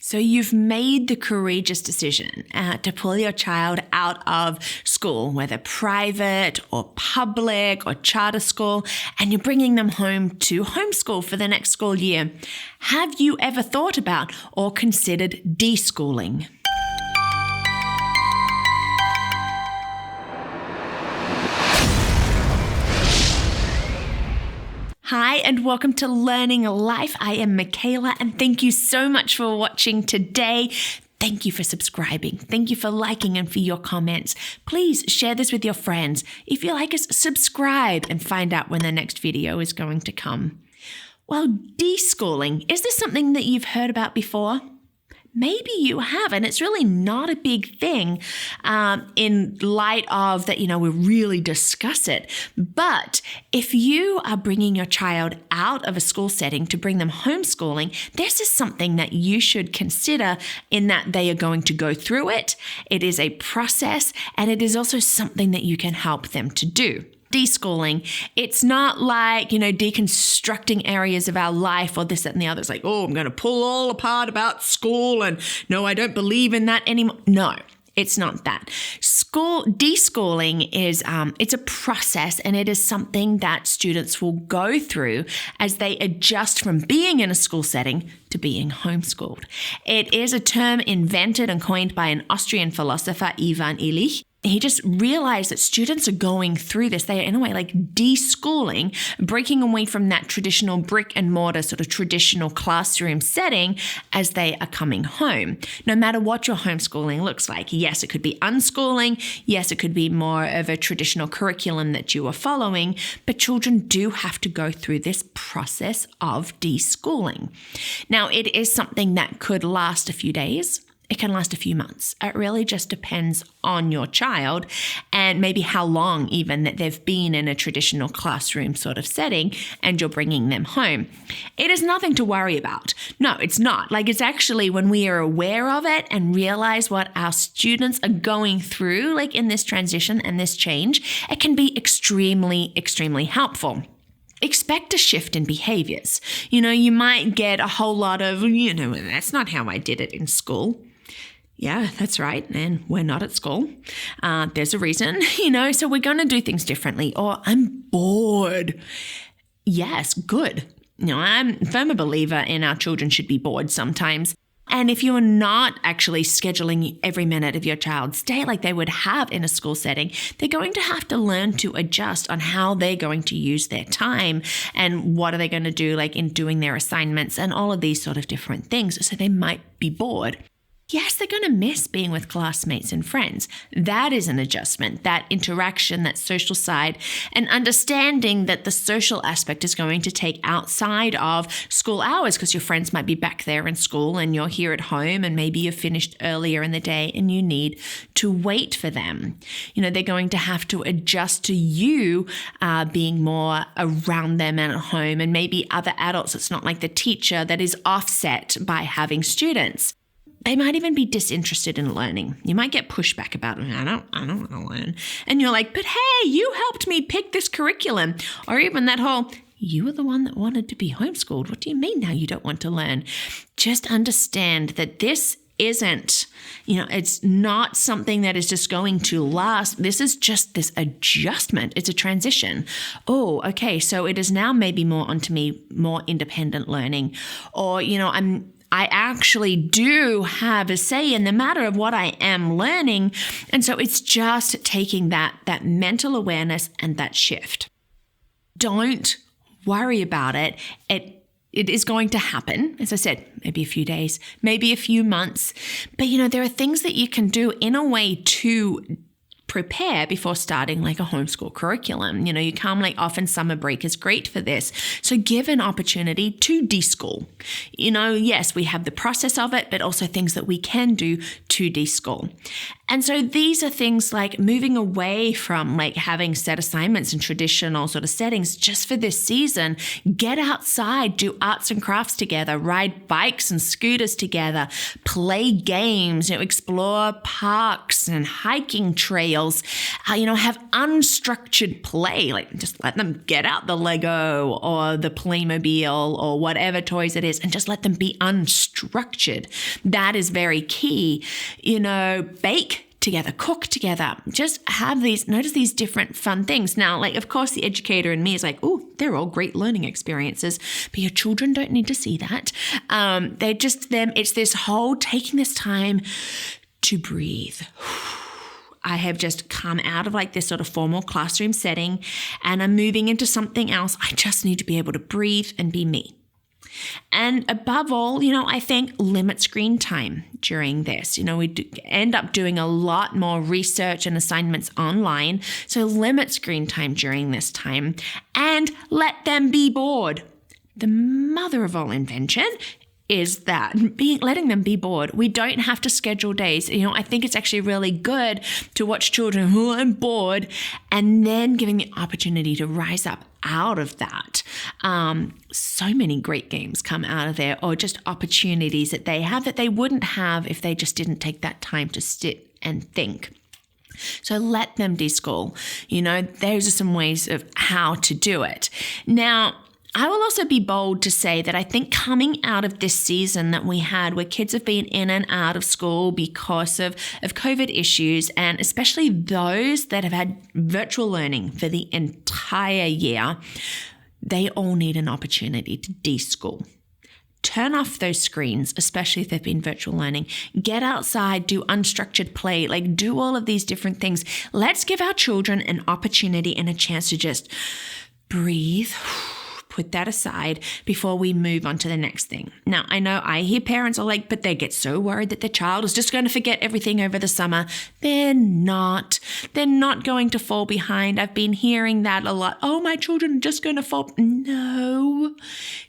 So you've made the courageous decision to pull your child out of school, whether private or public or charter school, and you're bringing them home to homeschool for the next school year. Have you ever thought about or considered deschooling? Hi, and welcome to Learning Life. I am Michaela, and thank you so much for watching today. Thank you for subscribing. Thank you for liking and for your comments. Please share this with your friends. If you like us, subscribe and find out when the next video is going to come. Well, deschooling, is this something that you've heard about before? Maybe you have, and it's really not a big thing in light of that, we really discuss it. But if you are bringing your child out of a school setting to bring them homeschooling, this is something that you should consider in that they are going to go through it. It is a process, and it is also something that you can help them to do. Deschooling, it's not like, deconstructing areas of our life or this, that, and the other. It's like, I'm going to pull all apart about school and no, I don't believe in that anymore. No, it's not that. Deschooling is, it's a process, and it is something that students will go through as they adjust from being in a school setting to being homeschooled. It is a term invented and coined by an Austrian philosopher, Ivan Illich. He just realized that students are going through this. They are in a way like deschooling, breaking away from that traditional brick and mortar sort of traditional classroom setting as they are coming home. No matter what your homeschooling looks like. Yes, it could be unschooling. Yes, it could be more of a traditional curriculum that you are following, but children do have to go through this process of deschooling. Now, it is something that could last a few days. It can last a few months. It really just depends on your child and maybe how long even that they've been in a traditional classroom sort of setting and you're bringing them home. It is nothing to worry about. No, it's not. It's actually when we are aware of it and realize what our students are going through, in this transition and this change, it can be extremely, extremely helpful. Expect a shift in behaviors. You might get a whole lot of, that's not how I did it in school. Yeah, that's right. And we're not at school. There's a reason, so we're going to do things differently. Or I'm bored. Yes, good. I'm a firm believer in our children should be bored sometimes. And if you are not actually scheduling every minute of your child's day like they would have in a school setting, they're going to have to learn to adjust on how they're going to use their time and what are they going to do in doing their assignments and all of these sort of different things. So they might be bored. Yes, they're going to miss being with classmates and friends. That is an adjustment, that interaction, that social side, and understanding that the social aspect is going to take outside of school hours because your friends might be back there in school and you're here at home and maybe you've finished earlier in the day and you need to wait for them. They're going to have to adjust to you being more around them and at home and maybe other adults. It's not like the teacher that is offset by having students. They might even be disinterested in learning. You might get pushback about it. I don't want to learn. And you're like, but hey, you helped me pick this curriculum. Or even that whole, you were the one that wanted to be homeschooled. What do you mean now you don't want to learn? Just understand that this isn't, it's not something that is just going to last. This is just this adjustment. It's a transition. Oh, okay. So it is now maybe more onto me, more independent learning. Or, I actually do have a say in the matter of what I am learning. And so it's just taking that mental awareness and that shift. Don't worry about it. It is going to happen. As I said, maybe a few days, maybe a few months. But, there are things that you can do in a way to prepare before starting a homeschool curriculum. You come often summer break is great for this. So give an opportunity to deschool. Yes, we have the process of it, but also things that we can do to deschool. And so these are things like moving away from having set assignments in traditional sort of settings just for this season. Get outside, do arts and crafts together, ride bikes and scooters together, play games, explore parks and hiking trails. wheels. Have unstructured play, like just let them get out the Lego or the Playmobil or whatever toys it is and just let them be unstructured. That is very key. Bake together, cook together, just notice these different fun things. Now, of course, the educator in me is like, oh, they're all great learning experiences, but your children don't need to see that. It's this whole taking this time to breathe. I have just come out of this sort of formal classroom setting and I'm moving into something else. I just need to be able to breathe and be me. And above all, I think limit screen time during this. We end up doing a lot more research and assignments online. So limit screen time during this time and let them be bored. The mother of all invention is that letting them be bored. We don't have to schedule days. I think it's actually really good to watch children who are bored and then giving the opportunity to rise up out of that. So many great games come out of there, or just opportunities that they have that they wouldn't have if they just didn't take that time to sit and think. So let them deschool. Those are some ways of how to do it. Now, I will also be bold to say that I think coming out of this season that we had, where kids have been in and out of school because of COVID issues, and especially those that have had virtual learning for the entire year, they all need an opportunity to deschool. Turn off those screens, especially if they've been virtual learning. Get outside, do unstructured play, do all of these different things. Let's give our children an opportunity and a chance to just breathe, put that aside before we move on to the next thing. Now, I know I hear parents are like, but they get so worried that their child is just going to forget everything over the summer. They're not. They're not going to fall behind. I've been hearing that a lot. Oh, my children are just going to fall. No,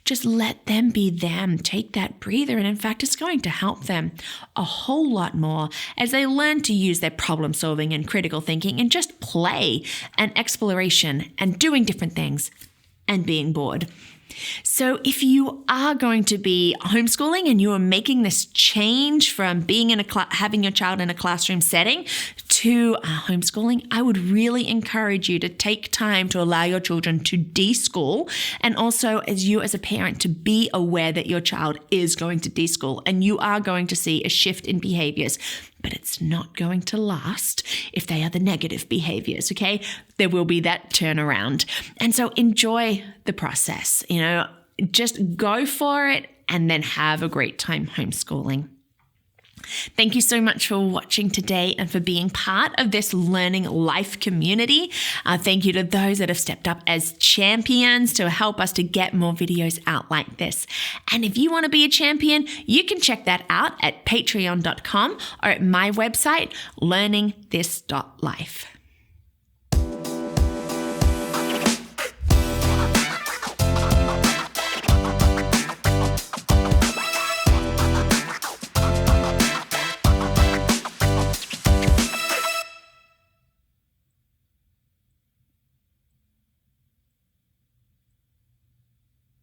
just let them be them. Take that breather. And in fact, it's going to help them a whole lot more as they learn to use their problem solving and critical thinking and just play and exploration and doing different things and being bored. So if you are going to be homeschooling and you are making this change from being in having your child in a classroom setting to homeschooling, I would really encourage you to take time to allow your children to deschool, and also as a parent to be aware that your child is going to deschool and you are going to see a shift in behaviors. But it's not going to last if they are the negative behaviors, okay? There will be that turnaround. And so enjoy the process, just go for it and then have a great time homeschooling. Thank you so much for watching today and for being part of this learning life community. Thank you to those that have stepped up as champions to help us to get more videos out like this. And if you want to be a champion, you can check that out at patreon.com or at my website, learningthis.life.